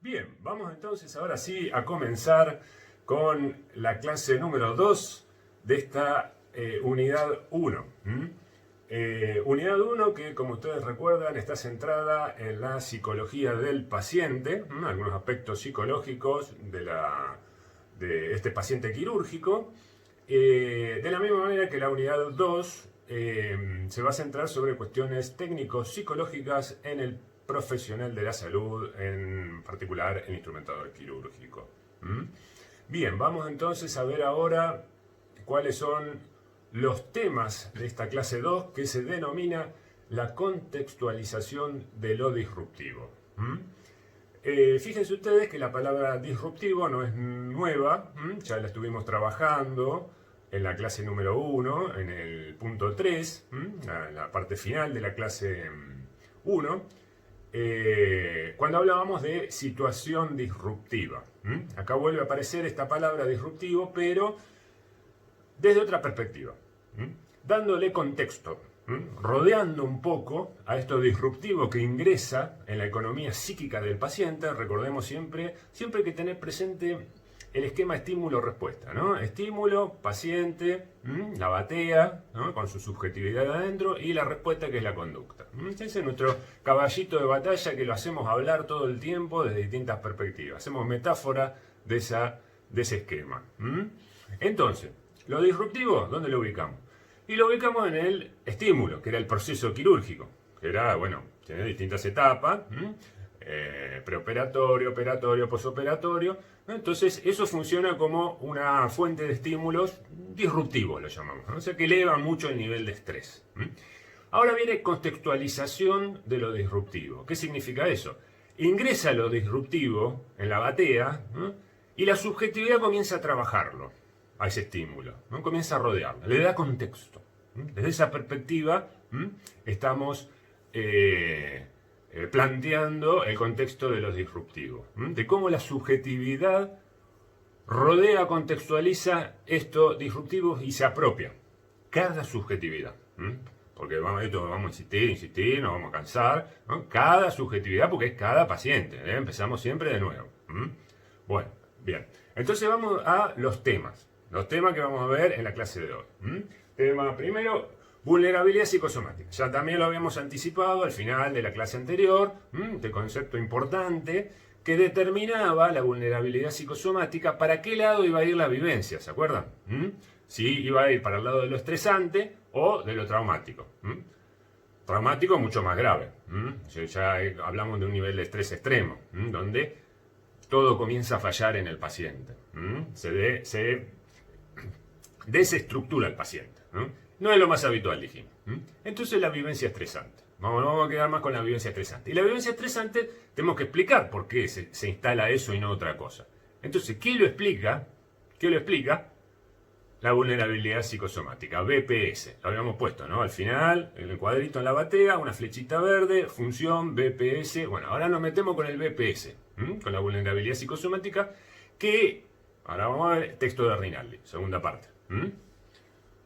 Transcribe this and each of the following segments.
Bien, vamos entonces ahora sí a comenzar con la clase número 2 de esta unidad 1. Unidad 1 que, como ustedes recuerdan, está centrada en la psicología del paciente, algunos aspectos psicológicos de este paciente quirúrgico. De la misma manera que la unidad 2 se va a centrar sobre cuestiones técnico-psicológicas en el profesional de la salud, en particular el instrumentador quirúrgico. Bien, vamos entonces a ver ahora cuáles son los temas de esta clase 2 que se denomina la contextualización de lo disruptivo. Fíjense ustedes que la palabra disruptivo no es nueva, ya la estuvimos trabajando en la clase número 1, en el punto 3, la parte final de la clase 1, cuando hablábamos de situación disruptiva. Acá vuelve a aparecer esta palabra disruptivo, pero desde otra perspectiva, dándole contexto, rodeando un poco a esto disruptivo que ingresa en la economía psíquica del paciente. Recordemos siempre hay que tener presente el esquema estímulo-respuesta, ¿no? Estímulo, paciente, la batea, ¿no?, con su subjetividad adentro, y la respuesta, que es la conducta. Ese es nuestro caballito de batalla, que lo hacemos hablar todo el tiempo desde distintas perspectivas. Hacemos metáfora de ese esquema. Entonces, lo disruptivo, ¿dónde lo ubicamos? Y lo ubicamos en el estímulo, que era el proceso quirúrgico, que era, bueno, tiene distintas etapas, preoperatorio, operatorio, posoperatorio. Entonces eso funciona como una fuente de estímulos disruptivos, lo llamamos, ¿no? O sea, que eleva mucho el nivel de estrés. Ahora viene contextualización de lo disruptivo. ¿Qué significa eso? Ingresa lo disruptivo en la batea, ¿no?, y la subjetividad comienza a trabajarlo, a ese estímulo, ¿no? Comienza a rodearlo, le da contexto. Desde esa perspectiva estamos planteando el contexto de los disruptivos, de cómo la subjetividad rodea, contextualiza estos disruptivos y se apropia cada subjetividad. Porque vamos a insistir, nos vamos a cansar, ¿no? Cada subjetividad, porque es cada paciente, empezamos siempre de nuevo. Bueno, bien, entonces vamos a los temas que vamos a ver en la clase de hoy. Tema primero: vulnerabilidad psicosomática. Ya también lo habíamos anticipado al final de la clase anterior, este concepto importante que determinaba la vulnerabilidad psicosomática, para qué lado iba a ir la vivencia, ¿se acuerdan? Si iba a ir para el lado de lo estresante o de lo traumático. Traumático mucho más grave. Ya hablamos de un nivel de estrés extremo, donde todo comienza a fallar en el paciente. Se desestructura el paciente. No es lo más habitual, dijimos. Entonces, la vivencia estresante. Vamos a quedar más con la vivencia estresante. Y la vivencia estresante tenemos que explicar por qué se instala eso y no otra cosa. Entonces, ¿qué lo explica? La vulnerabilidad psicosomática, BPS. Lo habíamos puesto, ¿no? Al final, en el cuadrito en la batea, una flechita verde, función, BPS. Bueno, ahora nos metemos con el BPS, con la vulnerabilidad psicosomática, que ahora vamos a ver texto de Rinaldi, segunda parte.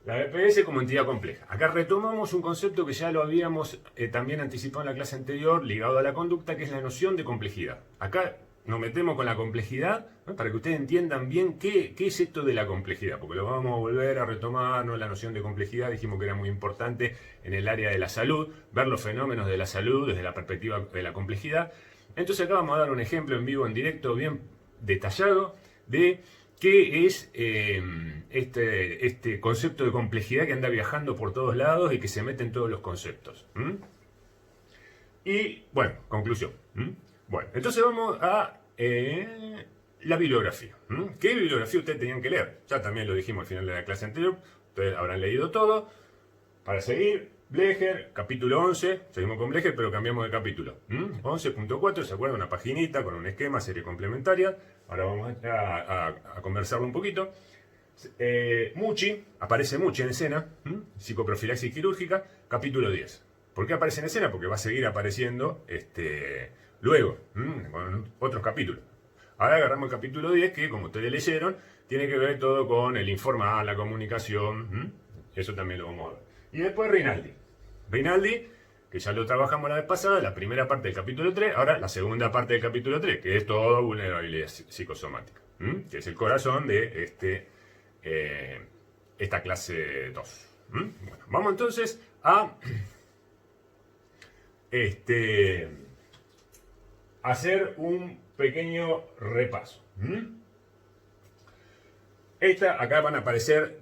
La BPS como entidad compleja. Acá retomamos un concepto que ya lo habíamos también anticipado en la clase anterior, ligado a la conducta, que es la noción de complejidad. Acá nos metemos con la complejidad, ¿no?, para que ustedes entiendan bien qué es esto de la complejidad, porque lo vamos a volver a retomar, ¿no? La noción de complejidad dijimos que era muy importante en el área de la salud, ver los fenómenos de la salud desde la perspectiva de la complejidad. Entonces acá vamos a dar un ejemplo en vivo, en directo, bien detallado, de qué es este concepto de complejidad que anda viajando por todos lados y que se mete en todos los conceptos. Y, bueno, conclusión. Bueno, entonces vamos a la bibliografía. ¿Qué bibliografía ustedes tenían que leer? Ya también lo dijimos al final de la clase anterior. Ustedes habrán leído todo. Para seguir, Blecher, capítulo 11. Seguimos con Blecher, pero cambiamos de capítulo. 11.4, ¿se acuerdan? Una paginita con un esquema, serie complementaria. Ahora vamos a conversarlo un poquito. Mucci, aparece Mucci en escena. Psicoprofilaxis quirúrgica, capítulo 10. ¿Por qué aparece en escena? Porque va a seguir apareciendo luego, con otros capítulos. Ahora agarramos el capítulo 10, que, como ustedes leyeron, tiene que ver todo con el informar, la comunicación. Eso también lo vamos a ver. Y después Rinaldi. Rinaldi que ya lo trabajamos la vez pasada, la primera parte del capítulo 3, ahora la segunda parte del capítulo 3, que es toda vulnerabilidad psicosomática, que es el corazón de esta clase 2. Bueno, vamos entonces a hacer un pequeño repaso. Acá van a aparecer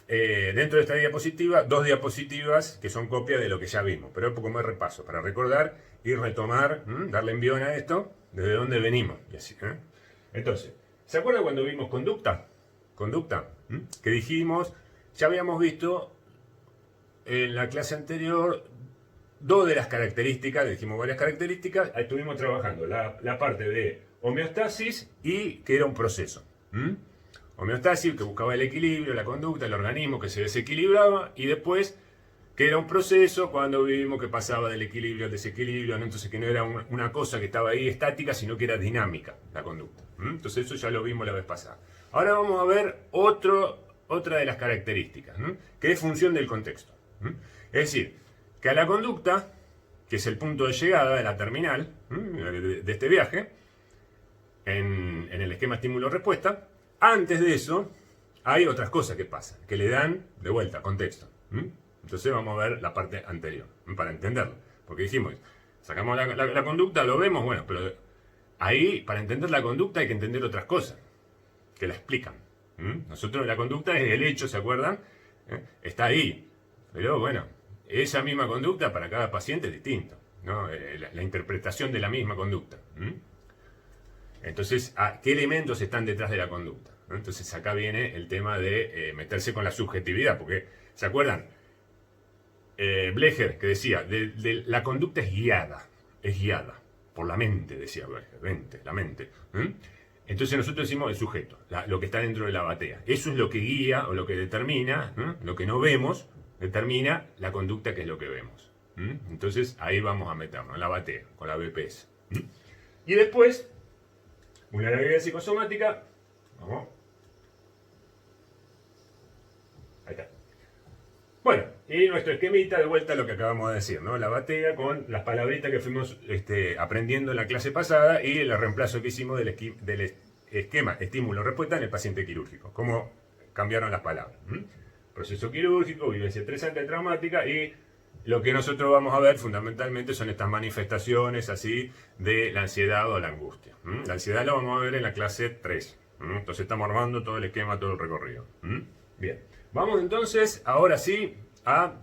dentro de esta diapositiva, dos diapositivas que son copia de lo que ya vimos, pero como es repaso, para recordar y retomar, darle envión a esto, desde dónde venimos. Y así, Entonces, ¿se acuerdan cuando vimos conducta? Conducta, que dijimos, ya habíamos visto en la clase anterior dos de las características, dijimos varias características, estuvimos trabajando la parte de homeostasis y que era un proceso. Homeostasis, que buscaba el equilibrio, la conducta, el organismo que se desequilibraba, y después que era un proceso cuando vimos que pasaba del equilibrio al desequilibrio, ¿no? Entonces que no era una cosa que estaba ahí estática, sino que era dinámica la conducta. Entonces eso ya lo vimos la vez pasada. Ahora vamos a ver otra de las características, que es función del contexto. Es decir, que a la conducta, que es el punto de llegada de la terminal de este viaje, en el esquema estímulo-respuesta, antes de eso hay otras cosas que pasan, que le dan de vuelta contexto. Entonces vamos a ver la parte anterior, para entenderlo. Porque dijimos, sacamos la conducta, lo vemos, bueno, pero ahí para entender la conducta hay que entender otras cosas, que la explican. Nosotros la conducta es el hecho, ¿se acuerdan? Está ahí. Pero bueno, esa misma conducta para cada paciente es distinto, ¿no? La interpretación de la misma conducta. Entonces, ¿qué elementos están detrás de la conducta? Entonces acá viene el tema de meterse con la subjetividad, porque, ¿se acuerdan? Blecher, que decía, la conducta es guiada por la mente, decía Blecher, la mente. Entonces nosotros decimos el sujeto, lo que está dentro de la batea. Eso es lo que guía o lo que determina, lo que no vemos, determina la conducta que es lo que vemos. Entonces ahí vamos a meternos, en la batea, con la BPS. Y después, vulnerabilidad psicosomática, vamos. Ahí está. Bueno, y nuestro esquemita de vuelta a lo que acabamos de decir, ¿no? La batea con las palabritas que fuimos aprendiendo en la clase pasada y el reemplazo que hicimos del esquema estímulo-respuesta en el paciente quirúrgico. Cómo cambiaron las palabras. Proceso quirúrgico, vivencia estresante traumática, y lo que nosotros vamos a ver fundamentalmente son estas manifestaciones así de la ansiedad o la angustia. La ansiedad la vamos a ver en la clase 3. Entonces estamos armando todo el esquema, todo el recorrido. Bien. Vamos entonces, ahora sí, a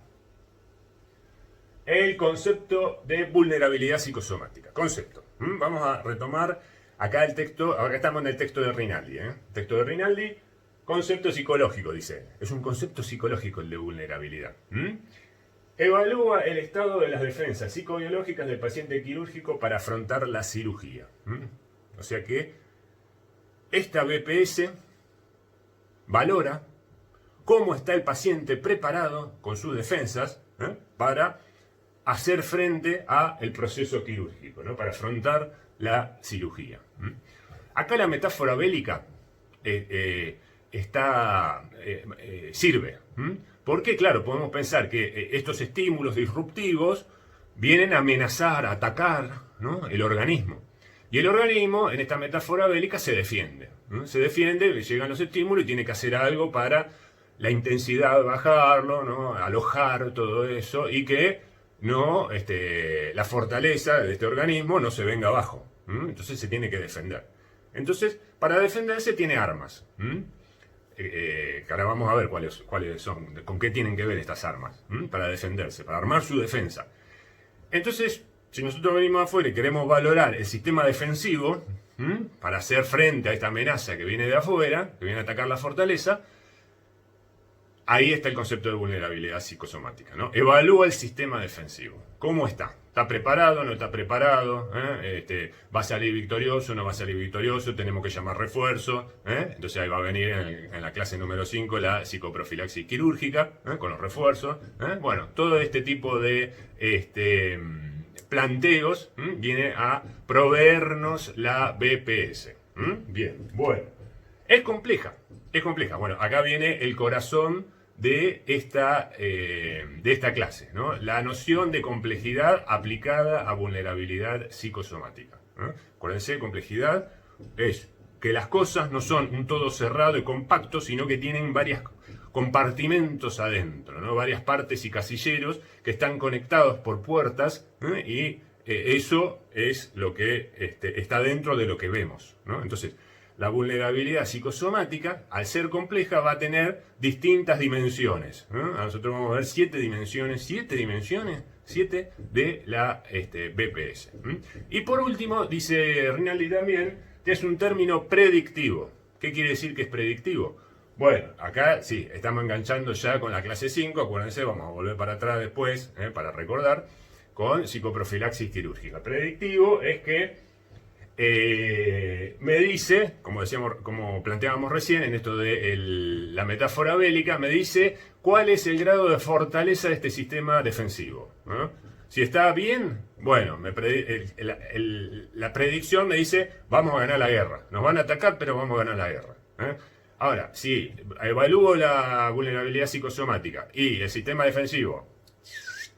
el concepto de vulnerabilidad psicosomática. Concepto. Vamos a retomar acá el texto, ahora estamos en el texto de Rinaldi. Texto de Rinaldi, concepto psicológico, dice. Es un concepto psicológico el de vulnerabilidad. Evalúa el estado de las defensas psicobiológicas del paciente quirúrgico para afrontar la cirugía. O sea que esta BPS valora cómo está el paciente preparado con sus defensas para hacer frente al proceso quirúrgico, ¿no? Para afrontar la cirugía. Acá la metáfora bélica sirve. Porque, claro, podemos pensar que estos estímulos disruptivos vienen a amenazar, a atacar, ¿no? El organismo. Y el organismo, en esta metáfora bélica, se defiende. Se defiende, llegan los estímulos y tiene que hacer algo para la intensidad bajarlo, ¿no? Alojar todo eso y que no, la fortaleza de este organismo no se venga abajo. Entonces se tiene que defender. Entonces, para defenderse tiene armas. Que ahora vamos a ver cuáles son, con qué tienen que ver estas armas, para defenderse, para armar su defensa. Entonces, si nosotros venimos afuera y queremos valorar el sistema defensivo, para hacer frente a esta amenaza que viene de afuera, que viene a atacar la fortaleza, ahí está el concepto de vulnerabilidad psicosomática, ¿no? Evalúa el sistema defensivo. ¿Cómo está? ¿Está preparado? ¿No está preparado? ¿Va a salir victorioso? ¿No va a salir victorioso? Tenemos que llamar refuerzo. Entonces ahí va a venir en la clase número 5 la psicoprofilaxis quirúrgica, con los refuerzos. Bueno, todo este tipo de planteos viene a proveernos la BPS. Bien, bueno. Es compleja. Bueno, acá viene el corazón de esta clase, ¿no? La noción de complejidad aplicada a vulnerabilidad psicosomática, ¿no? Acuérdense, complejidad es que las cosas no son un todo cerrado y compacto, sino que tienen varios compartimentos adentro, ¿no? Varias partes y casilleros que están conectados por puertas, ¿no? Y eso es lo que está dentro de lo que vemos, ¿no? Entonces, la vulnerabilidad psicosomática, al ser compleja, va a tener distintas dimensiones, ¿no? Nosotros vamos a ver 7 dimensiones de la BPS. Y por último, dice Rinaldi también, que es un término predictivo. ¿Qué quiere decir que es predictivo? Bueno, acá sí, estamos enganchando ya con la clase 5, acuérdense, vamos a volver para atrás después, para recordar, con psicoprofilaxis quirúrgica. Predictivo es que me dice, como planteábamos recién en esto de la metáfora bélica, me dice cuál es el grado de fortaleza de este sistema defensivo, ¿no? Si está bien, bueno, la predicción me dice, vamos a ganar la guerra. Nos van a atacar, pero vamos a ganar la guerra, ¿eh? Ahora, si evalúo la vulnerabilidad psicosomática y el sistema defensivo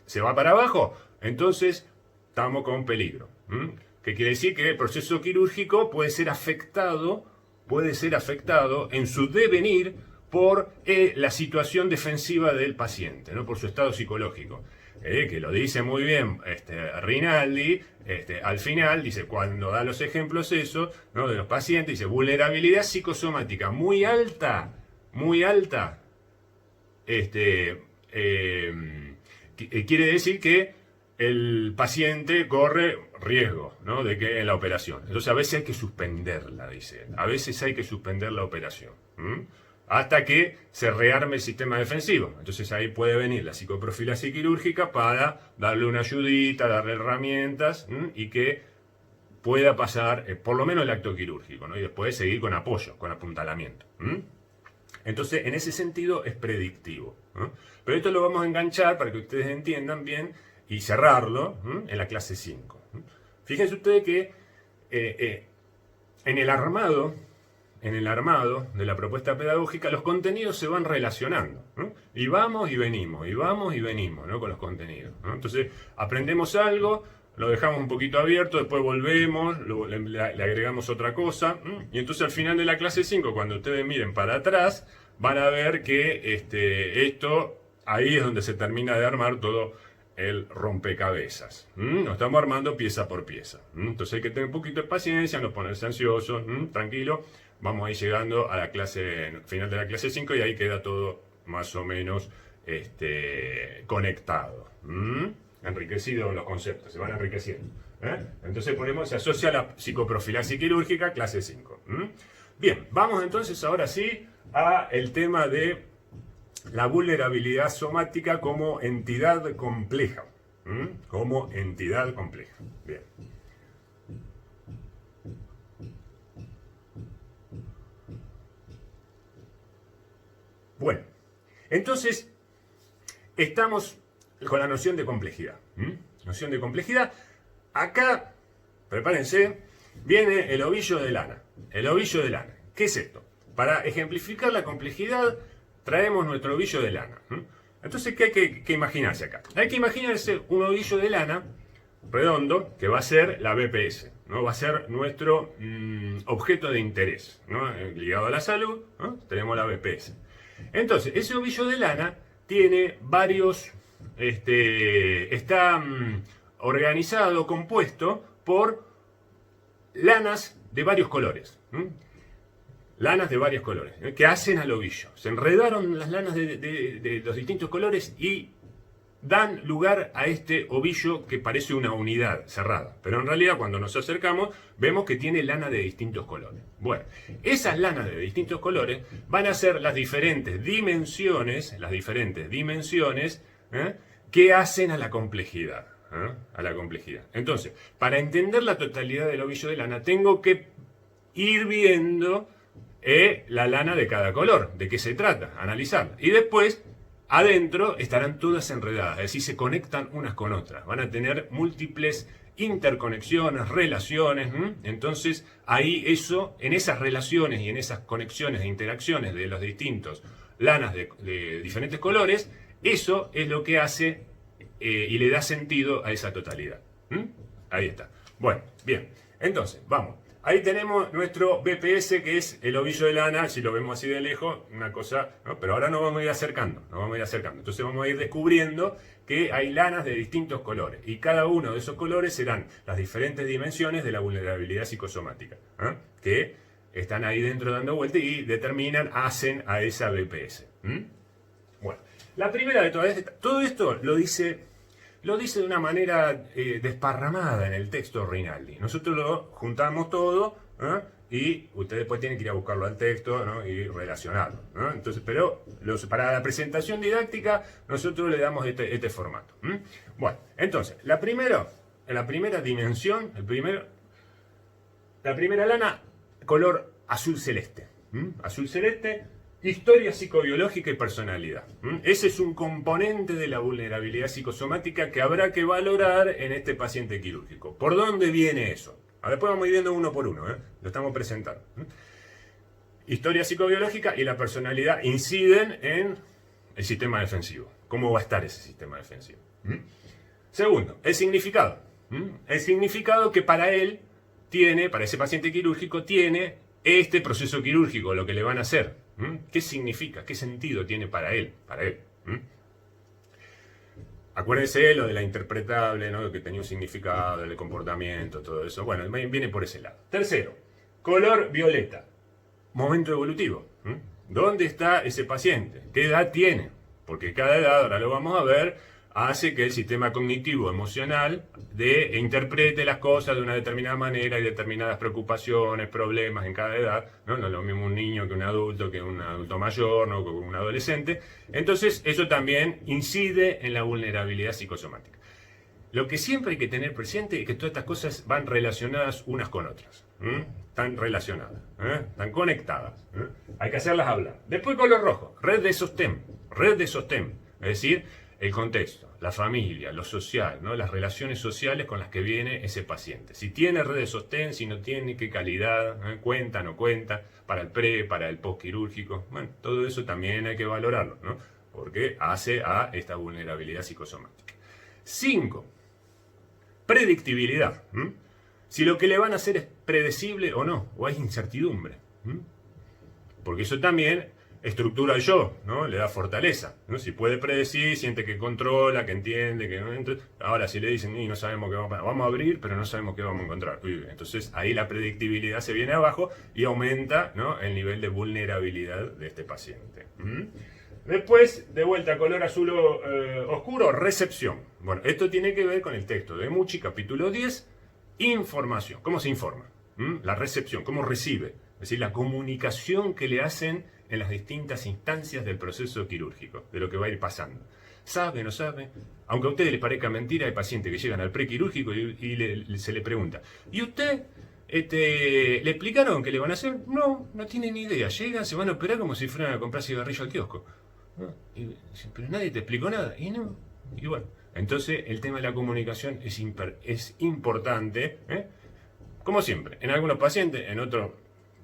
se va para abajo, entonces estamos con peligro. Que quiere decir que el proceso quirúrgico puede ser afectado en su devenir por la situación defensiva del paciente, ¿no? Por su estado psicológico. Que lo dice muy bien Rinaldi, al final, dice, cuando da los ejemplos eso, ¿no? De los pacientes, dice, vulnerabilidad psicosomática muy alta, quiere decir que el paciente corre riesgo, ¿no? De que en la operación. Entonces a veces hay que suspenderla, dice. A veces hay que suspender la operación. Hasta que se rearme el sistema defensivo. Entonces ahí puede venir la psicoprofilaxis quirúrgica para darle una ayudita, darle herramientas y que pueda pasar por lo menos el acto quirúrgico, ¿no? Y después seguir con apoyo, con apuntalamiento. Entonces en ese sentido es predictivo, ¿no? Pero esto lo vamos a enganchar para que ustedes entiendan bien y cerrarlo en la clase 5. Fíjense ustedes que en el armado de la propuesta pedagógica los contenidos se van relacionando, ¿no? Y vamos y venimos, ¿no? Con los contenidos, ¿no? Entonces aprendemos algo, lo dejamos un poquito abierto, después volvemos, le agregamos otra cosa, y entonces al final de la clase 5, cuando ustedes miren para atrás, van a ver que esto, ahí es donde se termina de armar todo el rompecabezas. Nos estamos armando pieza por pieza. Entonces hay que tener un poquito de paciencia, no ponerse ansiosos, tranquilo. Vamos a ir llegando a la clase, final de la clase 5 y ahí queda todo más o menos conectado. Enriquecido los conceptos, se van enriqueciendo. Entonces se asocia a la psicoprofilaxis quirúrgica, clase 5. Bien, vamos entonces ahora sí a el tema de la vulnerabilidad somática como entidad compleja. Como entidad compleja. Bien. Bueno, entonces estamos con la noción de complejidad. Noción de complejidad. Acá, prepárense, viene el ovillo de lana. El ovillo de lana. ¿Qué es esto? Para ejemplificar la complejidad, traemos nuestro ovillo de lana. Entonces, ¿qué hay que imaginarse acá? Hay que imaginarse un ovillo de lana redondo que va a ser la BPS, ¿no? Va a ser nuestro objeto de interés, ¿no? Ligado a la salud, ¿no? Tenemos la BPS. Entonces, ese ovillo de lana tiene varios, está organizado, compuesto por lanas de varios colores. Lanas de varios colores, que hacen al ovillo. Se enredaron las lanas de los distintos colores y dan lugar a este ovillo que parece una unidad cerrada. Pero en realidad cuando nos acercamos vemos que tiene lana de distintos colores. Bueno, esas lanas de distintos colores van a ser las diferentes dimensiones que hacen a la complejidad. A la complejidad. Entonces, para entender la totalidad del ovillo de lana tengo que ir viendo la lana de cada color, de qué se trata, analizarla. Y después, adentro estarán todas enredadas, es decir, se conectan unas con otras. Van a tener múltiples interconexiones, relaciones. Entonces, ahí en esas relaciones y en esas conexiones e interacciones de los distintos lanas de diferentes colores, eso es lo que hace y le da sentido a esa totalidad. Ahí está. Bueno, bien. Entonces, vamos. Ahí tenemos nuestro BPS, que es el ovillo de lana. Si lo vemos así de lejos, una cosa, ¿no? Pero ahora nos vamos a ir acercando, Entonces vamos a ir descubriendo que hay lanas de distintos colores. Y cada uno de esos colores serán las diferentes dimensiones de la vulnerabilidad psicosomática, que están ahí dentro dando vuelta y determinan, hacen a esa BPS. Bueno, la primera de todas, todo esto lo dice de una manera desparramada en el texto Rinaldi. Nosotros lo juntamos todo y ustedes después tienen que ir a buscarlo al texto, ¿no? Y relacionarlo, ¿no? Entonces, pero para la presentación didáctica nosotros le damos este formato. Bueno, entonces, la primera dimensión, la primera lana, color azul celeste. Azul celeste. Historia psicobiológica y personalidad. Ese es un componente de la vulnerabilidad psicosomática que habrá que valorar en este paciente quirúrgico. ¿Por dónde viene eso? Después vamos a ir viendo uno por uno, lo estamos presentando. Historia psicobiológica y la personalidad inciden en el sistema defensivo. ¿Cómo va a estar ese sistema defensivo? Segundo, el significado. El significado que para él tiene, para ese paciente quirúrgico, tiene este proceso quirúrgico, lo que le van a hacer. ¿Qué significa? ¿Qué sentido tiene para él? Acuérdense lo de la interpretable, ¿no? Que tenía un significado, el comportamiento, todo eso. Bueno, viene por ese lado. Tercero, color violeta. Momento evolutivo. ¿Dónde está ese paciente? ¿Qué edad tiene? Porque cada edad, ahora lo vamos a ver, hace que el sistema cognitivo emocional interprete las cosas de una determinada manera y determinadas preocupaciones, problemas en cada edad, ¿no? No es lo mismo un niño que un adulto mayor, ¿no? Que un adolescente. Entonces, eso también incide en la vulnerabilidad psicosomática. Lo que siempre hay que tener presente es que todas estas cosas van relacionadas unas con otras. Están relacionadas, están conectadas. Hay que hacerlas hablar. Después, color rojo, red de sostén. Es decir, el contexto, la familia, lo social, ¿no? Las relaciones sociales con las que viene ese paciente. Si tiene red de sostén, si no tiene, qué calidad, cuenta, no cuenta, para el para el postquirúrgico. Bueno, todo eso también hay que valorarlo, ¿no? Porque hace a esta vulnerabilidad psicosomática. 5. Predictibilidad. Si lo que le van a hacer es predecible o no, o hay incertidumbre. Porque eso también estructura el yo, ¿no? Le da fortaleza, ¿no? Si puede predecir, siente que controla, que entiende, que no entra. Ahora, si le dicen, no sabemos qué vamos a abrir, pero no sabemos qué vamos a encontrar. Entonces, ahí la predictibilidad se viene abajo y aumenta, ¿no? El nivel de vulnerabilidad de este paciente. Después, de vuelta, color azul oscuro, recepción. Bueno, esto tiene que ver con el texto de Mucci, capítulo 10, información. ¿Cómo se informa? La recepción, cómo recibe. Es decir, la comunicación que le hacen en las distintas instancias del proceso quirúrgico, de lo que va a ir pasando. ¿Sabe, no sabe? Aunque a ustedes les parezca mentira, hay pacientes que llegan al prequirúrgico y se le pregunta, ¿y usted le explicaron qué le van a hacer? No tienen ni idea. Llegan, se van a operar como si fueran a comprar cigarrillo al kiosco. Pero nadie te explicó nada. Y bueno, entonces el tema de la comunicación es importante, como siempre. En algunos pacientes, en otros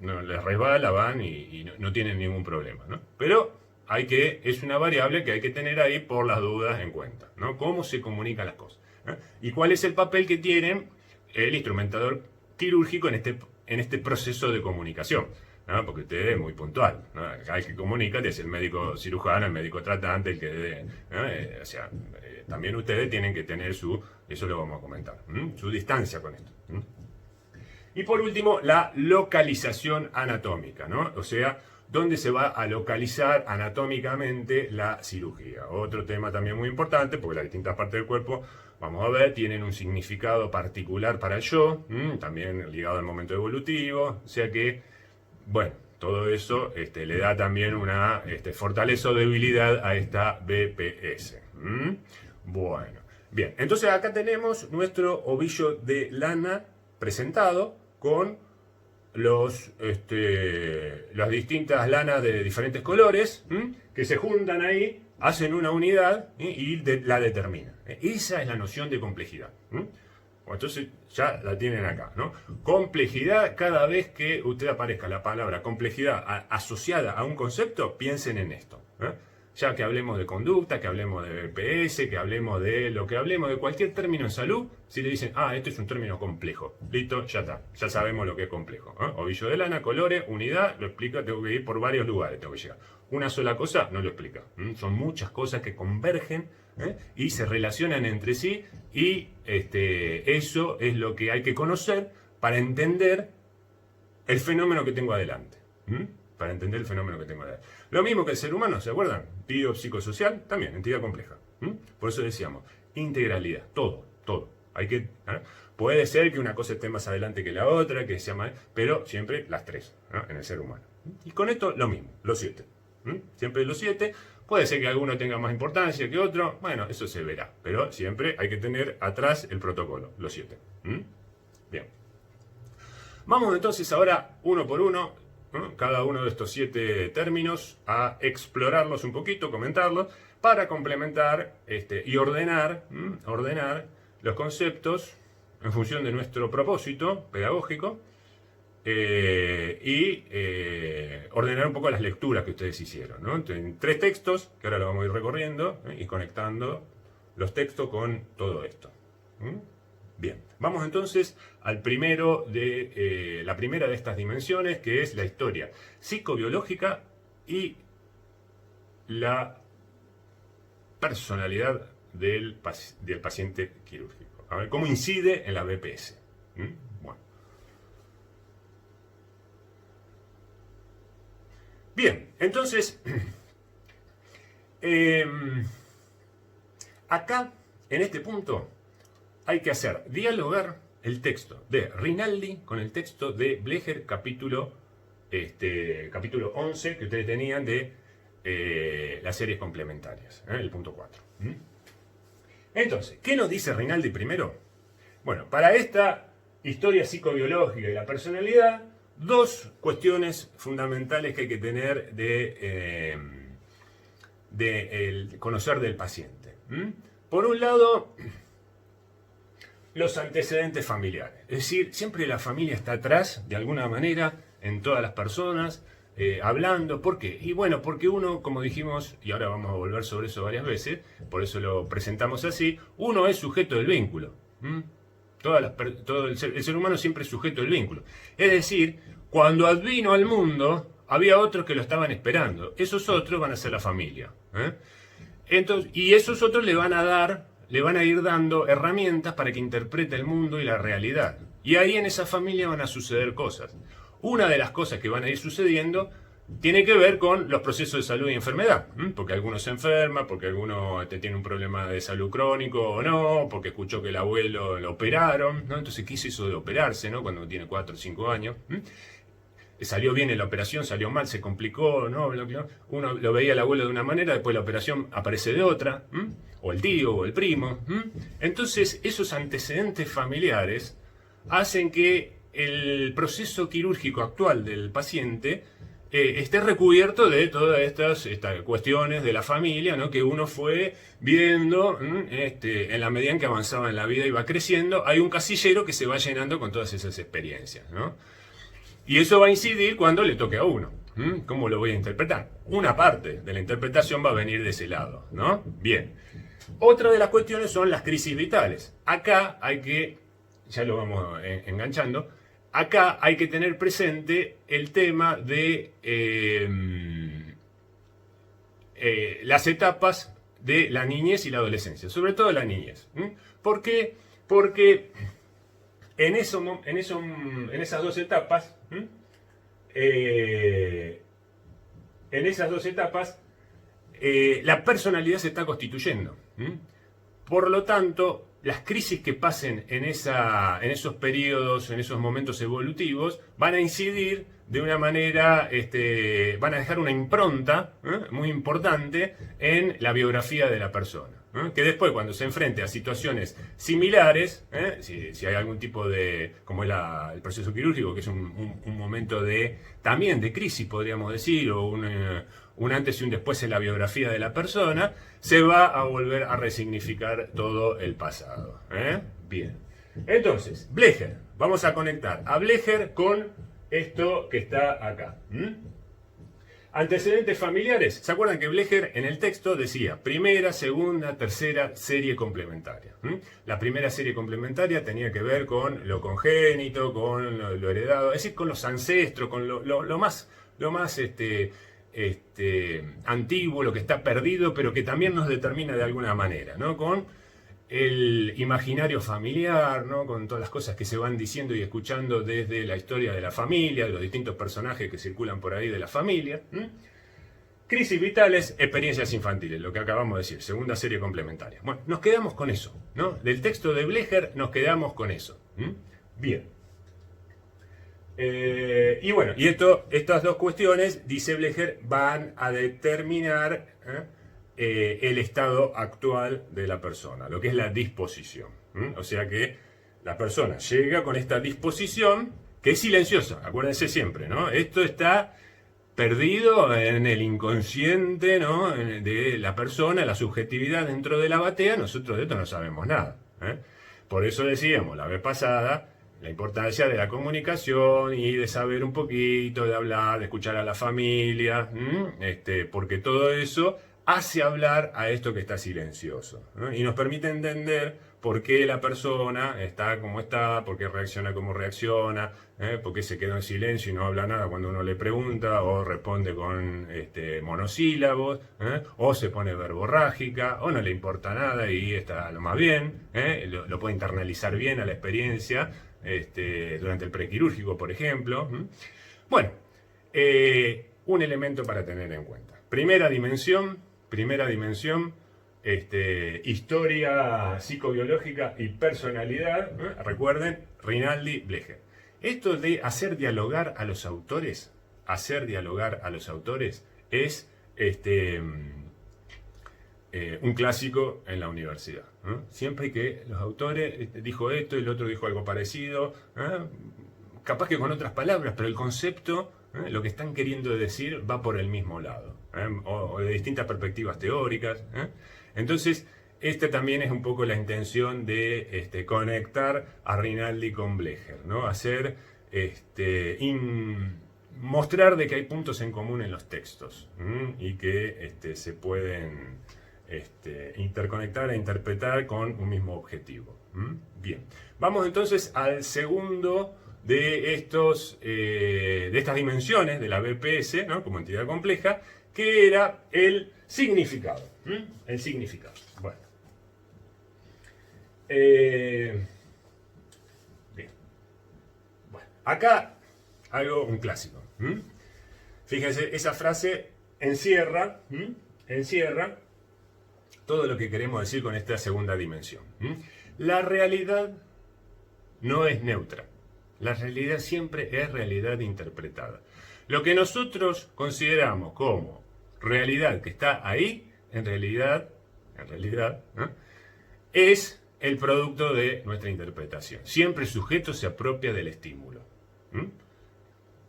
no les resbala, van y no tienen ningún problema, ¿no? Pero es una variable que hay que tener ahí por las dudas en cuenta, ¿no? Cómo se comunican las cosas, ¿no? Y cuál es el papel que tiene el instrumentador quirúrgico en este proceso de comunicación, ¿no? Porque usted es muy puntual, ¿no? El que comunica es el médico cirujano, el médico tratante, el que también ustedes tienen que tener eso lo vamos a comentar, su distancia con esto. Y por último, la localización anatómica, ¿no? O sea, ¿dónde se va a localizar anatómicamente la cirugía? Otro tema también muy importante, porque las distintas partes del cuerpo, vamos a ver, tienen un significado particular para el yo, también ligado al momento evolutivo, o sea que, bueno, todo eso le da también una fortaleza o debilidad a esta BPS. Bueno, bien, entonces acá tenemos nuestro ovillo de lana presentado, con las distintas lanas de diferentes colores que se juntan ahí, hacen una unidad y la determinan. Esa es la noción de complejidad. Entonces ya la tienen acá, ¿no? Complejidad, cada vez que usted aparezca la palabra complejidad asociada a un concepto, piensen en esto. Ya que hablemos de conducta, que hablemos de BPS, que hablemos de lo que hablemos, de cualquier término en salud, si le dicen, esto es un término complejo, listo, ya está, ya sabemos lo que es complejo. Ovillo de lana, colores, unidad, lo explica, tengo que ir por varios lugares, tengo que llegar. Una sola cosa no lo explica. Son muchas cosas que convergen y se relacionan entre sí y eso es lo que hay que conocer para entender el fenómeno que tengo adelante. Para entender el fenómeno que tengo adelante. Lo mismo que el ser humano, ¿se acuerdan? Biopsicosocial, también, entidad compleja. Por eso decíamos, integralidad, todo. Hay que, puede ser que una cosa esté más adelante que la otra, que sea más, pero siempre las tres, en el ser humano. Y con esto lo mismo, los 7. Siempre los 7. Puede ser que alguno tenga más importancia que otro, bueno, eso se verá. Pero siempre hay que tener atrás el protocolo, los 7. Bien. Vamos entonces ahora, uno por uno, cada uno de estos 7 términos, a explorarlos un poquito, comentarlos, para complementar y ordenar los conceptos en función de nuestro propósito pedagógico y ordenar un poco las lecturas que ustedes hicieron, ¿no? Entonces, 3 textos, que ahora lo vamos a ir recorriendo y conectando los textos con todo esto. Bien, vamos entonces al primero de la primera de estas dimensiones, que es la historia psicobiológica y la personalidad del paciente quirúrgico. A ver cómo incide en la BPS. Bueno. Bien, entonces, acá, en este punto, hay que hacer dialogar el texto de Rinaldi con el texto de Blecher, capítulo 11, que ustedes tenían de las series complementarias, el punto 4. Entonces, ¿qué nos dice Rinaldi primero? Bueno, para esta historia psicobiológica y la personalidad, 2 cuestiones fundamentales que hay que tener de el conocer del paciente. Por un lado, los antecedentes familiares. Es decir, siempre la familia está atrás, de alguna manera, en todas las personas, hablando. ¿Por qué? Y bueno, porque uno, como dijimos, y ahora vamos a volver sobre eso varias veces, por eso lo presentamos así, uno es sujeto del vínculo. El ser humano siempre es sujeto del vínculo. Es decir, cuando advino al mundo, había otros que lo estaban esperando. Esos otros van a ser la familia. Entonces, y esos otros le van a ir dando herramientas para que interprete el mundo y la realidad. Y ahí en esa familia van a suceder cosas. Una de las cosas que van a ir sucediendo tiene que ver con los procesos de salud y enfermedad. Porque alguno se enferma, porque alguno tiene un problema de salud crónico o no, porque escuchó que el abuelo lo operaron, ¿no? Entonces, ¿qué es eso de operarse, ¿no? Cuando tiene 4 o 5 años. Salió bien en la operación, salió mal, se complicó, ¿no? Uno lo veía el abuelo de una manera, después la operación aparece de otra, o el tío, o el primo. Entonces, esos antecedentes familiares hacen que el proceso quirúrgico actual del paciente esté recubierto de todas estas cuestiones de la familia, ¿no? Que uno fue viendo en la medida en que avanzaba en la vida y va creciendo. Hay un casillero que se va llenando con todas esas experiencias, ¿no? Y eso va a incidir cuando le toque a uno. ¿Cómo lo voy a interpretar? Una parte de la interpretación va a venir de ese lado, ¿no? Bien. Otra de las cuestiones son las crisis vitales. Acá hay que, ya lo vamos enganchando, acá hay que tener presente el tema de las etapas de la niñez y la adolescencia, sobre todo la niñez. ¿Por qué? Porque en esas dos etapas, la personalidad se está constituyendo. Por lo tanto, las crisis que pasen en esos periodos, en esos momentos evolutivos, van a incidir de una manera, van a dejar una impronta muy importante en la biografía de la persona. Que después, cuando se enfrente a situaciones similares, si hay algún tipo de, como es el proceso quirúrgico, que es un momento también de crisis, podríamos decir, o un antes y un después en la biografía de la persona, se va a volver a resignificar todo el pasado. Bien. Entonces, Blecher. Vamos a conectar a Blecher con esto que está acá. Antecedentes familiares. ¿Se acuerdan que Blecher en el texto decía primera, segunda, tercera serie complementaria? La primera serie complementaria tenía que ver con lo congénito, con lo heredado, es decir, con los ancestros, con lo más antiguo, lo que está perdido, pero que también nos determina de alguna manera, ¿no? Con el imaginario familiar, ¿no? Con todas las cosas que se van diciendo y escuchando desde la historia de la familia, de los distintos personajes que circulan por ahí de la familia. Crisis vitales, experiencias infantiles, lo que acabamos de decir, segunda serie complementaria. Bueno, nos quedamos con eso, ¿no? Del texto de Blecher nos quedamos con eso. Bien. Y bueno, y estas dos cuestiones, dice Blecher, van a determinar el estado actual de la persona, lo que es la disposición. O sea que la persona llega con esta disposición que es silenciosa, acuérdense siempre, ¿no? Esto está perdido en el inconsciente, ¿no? De la persona, la subjetividad dentro de la batea, nosotros de esto no sabemos nada. Por eso decíamos la vez pasada la importancia de la comunicación y de saber un poquito, de hablar, de escuchar a la familia, porque todo eso hace hablar a esto que está silencioso, ¿no? Y nos permite entender por qué la persona está como está, por qué reacciona como reacciona, por qué se queda en silencio y no habla nada cuando uno le pregunta, o responde con monosílabos, o se pone verborrágica, o no le importa nada y está lo más bien, lo puede internalizar bien a la experiencia durante el prequirúrgico, por ejemplo. Bueno, un elemento para tener en cuenta. Primera dimensión, historia psicobiológica y personalidad. Recuerden, Rinaldi, Blecher. Esto de hacer dialogar a los autores, es un clásico en la universidad. Siempre que los autores dijo esto y el otro dijo algo parecido, capaz que con otras palabras, pero el concepto, lo que están queriendo decir va por el mismo lado, o de distintas perspectivas teóricas. Entonces, esta también es un poco la intención de conectar a Rinaldi con Blecher, ¿no? Hacer, mostrar de que hay puntos en común en los textos, y que se pueden interconectar e interpretar con un mismo objetivo. Bien, vamos entonces al segundo de estas dimensiones de la BPS, ¿no? Como entidad compleja, que era el significado. El significado. Bueno. Bien. Bueno, acá un clásico. Fíjense, esa frase encierra todo lo que queremos decir con esta segunda dimensión. La realidad no es neutra. La realidad siempre es realidad interpretada. Lo que nosotros consideramos como realidad que está ahí, en realidad, es el producto de nuestra interpretación. Siempre el sujeto se apropia del estímulo.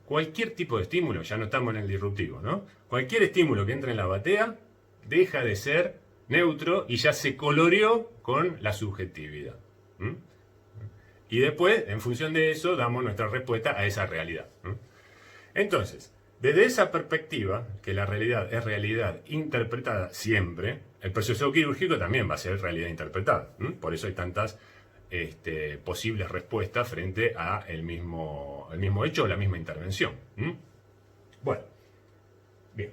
Cualquier tipo de estímulo, ya no estamos en el disruptivo, ¿no? Cualquier estímulo que entre en la batea deja de ser neutro y ya se coloreó con la subjetividad. Y después, en función de eso, damos nuestra respuesta a esa realidad. Entonces, desde esa perspectiva, que la realidad es realidad interpretada siempre, el proceso quirúrgico también va a ser realidad interpretada. Por eso hay tantas posibles respuestas frente a el mismo hecho o la misma intervención. Bueno, bien.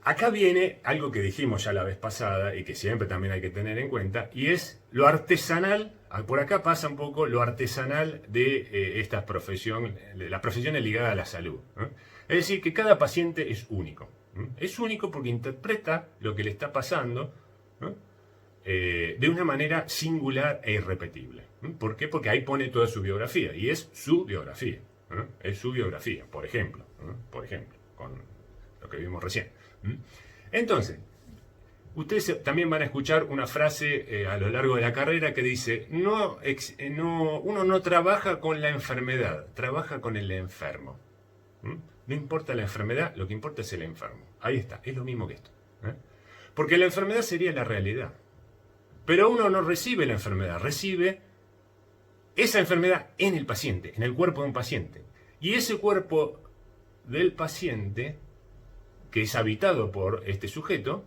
Acá viene algo que dijimos ya la vez pasada y que siempre también hay que tener en cuenta, y es lo artesanal. Por acá pasa un poco lo artesanal de estas profesiones, las profesiones ligadas a la salud. Es decir, que cada paciente es único. Es único porque interpreta lo que le está pasando de una manera singular e irrepetible. ¿Por qué? Porque ahí pone toda su biografía, y es su biografía. Es su biografía, por ejemplo, con lo que vimos recién. Entonces, ustedes también van a escuchar una frase a lo largo de la carrera que dice: uno no trabaja con la enfermedad, trabaja con el enfermo. No importa la enfermedad, lo que importa es el enfermo. Ahí está, es lo mismo que esto. Porque la enfermedad sería la realidad. Pero uno no recibe la enfermedad, recibe esa enfermedad en el paciente, en el cuerpo de un paciente. Y ese cuerpo del paciente, que es habitado por este sujeto,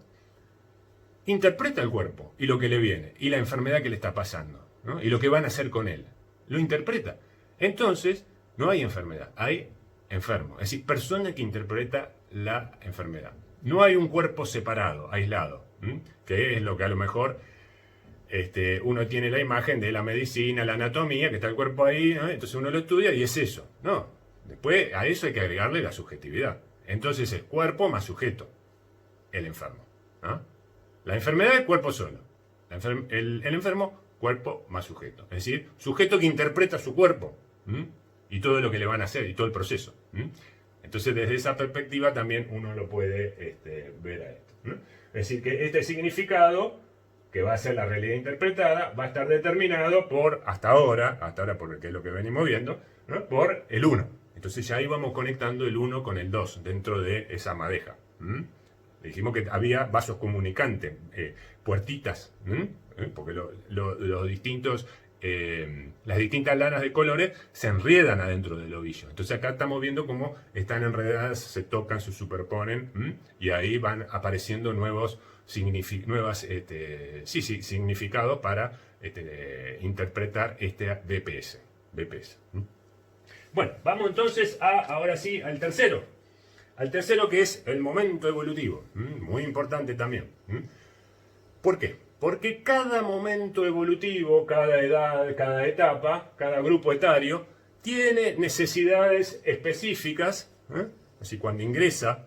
interpreta el cuerpo y lo que le viene, y la enfermedad que le está pasando, ¿no? Y lo que van a hacer con él. Lo interpreta. Entonces, no hay enfermedad, hay enfermo. Es decir, persona que interpreta la enfermedad. No hay un cuerpo separado, aislado, que es lo que a lo mejor uno tiene la imagen de la medicina, la anatomía, que está el cuerpo ahí, ¿no? Entonces uno lo estudia y es eso. No, después a eso hay que agregarle la subjetividad. Entonces es cuerpo más sujeto, el enfermo, ¿no? La enfermedad es cuerpo solo. El enfermo, cuerpo más sujeto. Es decir, sujeto que interpreta su cuerpo y todo lo que le van a hacer y todo el proceso. Entonces, desde esa perspectiva también uno lo puede ver a esto. Es decir, que este significado, que va a ser la realidad interpretada, va a estar determinado por, hasta ahora porque es lo que venimos viendo, ¿no? Por el 1. Entonces ya ahí vamos conectando el 1 con el 2 dentro de esa madeja. Dijimos que había vasos comunicantes, puertitas, porque los distintos, las distintas lanas de colores se enredan adentro del ovillo. Entonces acá estamos viendo cómo están enredadas, se tocan, se superponen, y ahí van apareciendo nuevos significados para interpretar este BPS. Bueno, vamos entonces ahora sí al tercero. Al tercero, que es el momento evolutivo. Muy importante también. ¿Por qué? Porque cada momento evolutivo, cada edad, cada etapa, cada grupo etario, tiene necesidades específicas. Así, cuando ingresa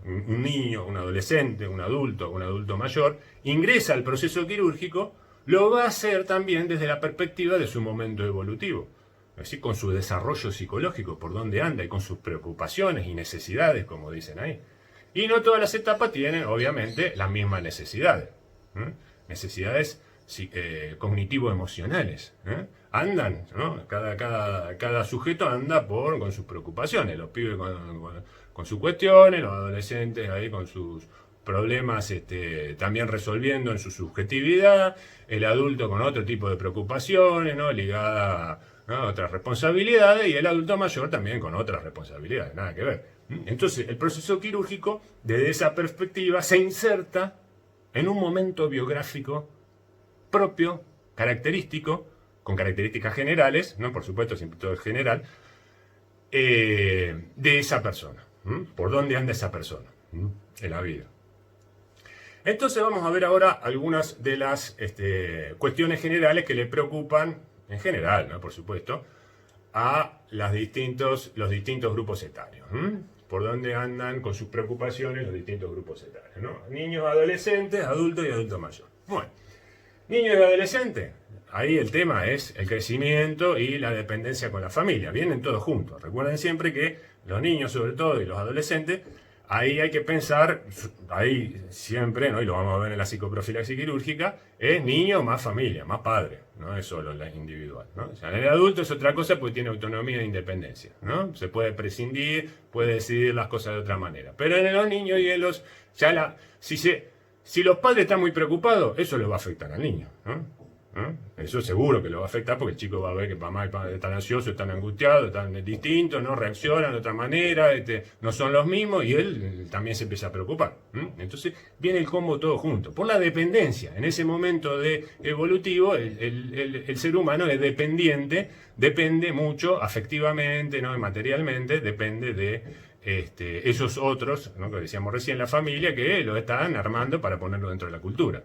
un niño, un adolescente, un adulto mayor, ingresa al proceso quirúrgico, lo va a hacer también desde la perspectiva de su momento evolutivo. Así, con su desarrollo psicológico, por dónde anda, y con sus preocupaciones y necesidades, como dicen ahí. Y no todas las etapas tienen, obviamente, las mismas necesidades. Necesidades cognitivo-emocionales. Andan, ¿no? Cada sujeto anda con sus preocupaciones. Los pibes con sus cuestiones, los adolescentes ahí con sus problemas también resolviendo en su subjetividad, el adulto con otro tipo de preocupaciones, ¿no? Ligada a otras responsabilidades, y el adulto mayor también con otras responsabilidades, nada que ver. Entonces, el proceso quirúrgico, desde esa perspectiva, se inserta en un momento biográfico propio, característico, con características generales, ¿no? Por supuesto, siempre todo es general, de esa persona. ¿Por dónde anda esa persona en la vida? Entonces vamos a ver ahora algunas de las cuestiones generales que le preocupan, en general, ¿no? Por supuesto, a los distintos grupos etarios. Por dónde andan con sus preocupaciones los distintos grupos etarios, ¿no? Niños, adolescentes, adultos y adulto mayor. Bueno, niños y adolescentes, ahí el tema es el crecimiento y la dependencia con la familia. Vienen todos juntos. Recuerden siempre que los niños, sobre todo, y los adolescentes, ahí hay que pensar, ahí siempre, ¿no? Y lo vamos a ver en la psicoprofilaxis quirúrgica, es niño más familia, más padre, no es solo la individual, ¿no? O sea, en el adulto es otra cosa porque tiene autonomía e independencia, ¿no? Se puede prescindir, puede decidir las cosas de otra manera. Pero en los niños y en los... Si los padres están muy preocupados, eso les va a afectar al niño, ¿no? Eso seguro que lo va a afectar, porque el chico va a ver que mamá y padre están ansiosos, están angustiados, están distintos, no reaccionan de otra manera, no son los mismos, y él también se empieza a preocupar. Entonces viene el combo todo junto. Por la dependencia, en ese momento evolutivo, el ser humano es dependiente, depende mucho afectivamente, ¿no? Y materialmente, depende de esos otros, ¿no? Que decíamos recién, la familia, que lo están armando para ponerlo dentro de la cultura.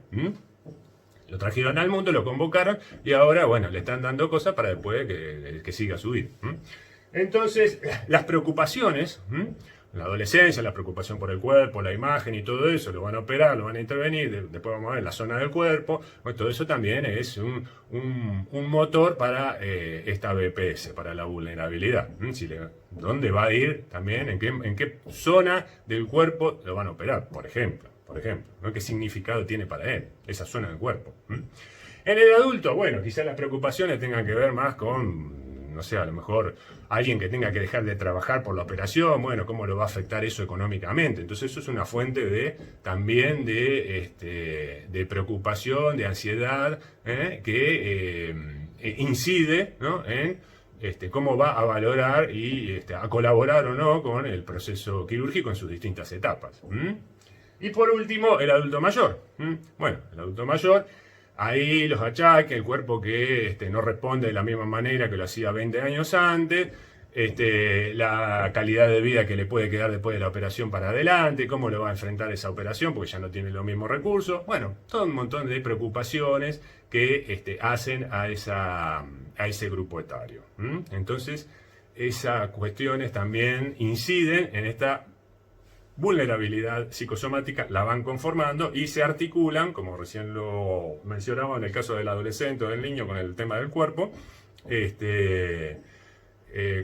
Lo trajeron al mundo, lo convocaron, y ahora, bueno, le están dando cosas para después que siga su vida. Entonces, las preocupaciones, la adolescencia, la preocupación por el cuerpo, la imagen y todo eso, lo van a operar, lo van a intervenir, después vamos a ver la zona del cuerpo, bueno, todo eso también es un motor para esta BPS, para la vulnerabilidad. ¿Dónde va a ir también? ¿En qué zona del cuerpo lo van a operar, por ejemplo? ¿No? ¿Qué significado tiene para él esa zona del cuerpo? En el adulto, bueno, quizás las preocupaciones tengan que ver más con, no sé, a lo mejor alguien que tenga que dejar de trabajar por la operación, bueno, cómo lo va a afectar eso económicamente. Entonces eso es una fuente también de preocupación, de ansiedad, que incide, ¿no? en cómo va a valorar y a colaborar o no con el proceso quirúrgico en sus distintas etapas. Y por último, el adulto mayor. Bueno, el adulto mayor, ahí los achaques, el cuerpo que no responde de la misma manera que lo hacía 20 años antes, la calidad de vida que le puede quedar después de la operación para adelante, cómo lo va a enfrentar esa operación porque ya no tiene los mismos recursos. Bueno, todo un montón de preocupaciones que hacen a ese grupo etario. Entonces, esas cuestiones también inciden en esta vulnerabilidad psicosomática, la van conformando y se articulan, como recién lo mencionaba en el caso del adolescente o del niño con el tema del cuerpo,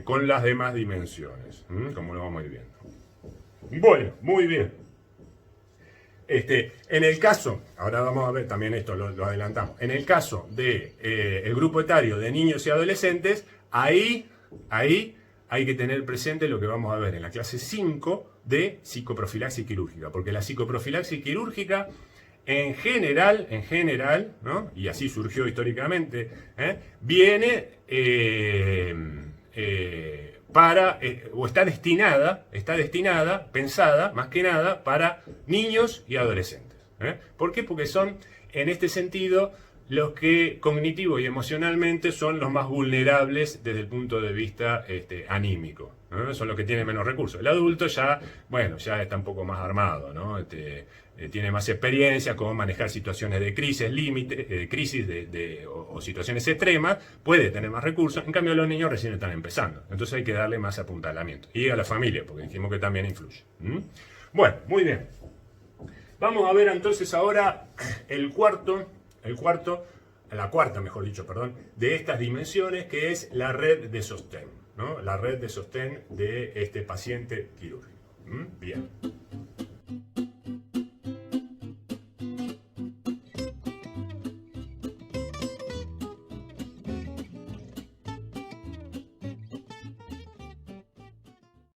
con las demás dimensiones, como lo vamos a ir viendo. Bueno, muy bien. En el caso, ahora vamos a ver también esto, lo adelantamos, en el caso de el grupo etario de niños y adolescentes, ahí hay que tener presente lo que vamos a ver en la clase 5 de psicoprofilaxis quirúrgica, porque la psicoprofilaxis quirúrgica en general, ¿no? Y así surgió históricamente, viene o está destinada, pensada más que nada para niños y adolescentes. ¿Por qué? Porque son, en este sentido, los que cognitivo y emocionalmente son los más vulnerables desde el punto de vista anímico, ¿no? Son los que tienen menos recursos. El adulto ya está un poco más armado, ¿no? Tiene más experiencia, cómo manejar situaciones de crisis, o situaciones extremas, puede tener más recursos. En cambio, los niños recién están empezando. Entonces hay que darle más apuntalamiento. Y a la familia, porque dijimos que también influye. Bueno, muy bien. Vamos a ver entonces ahora la cuarta, mejor dicho, de estas dimensiones, que es la red de sostén, ¿no? La red de sostén de este paciente quirúrgico. Bien.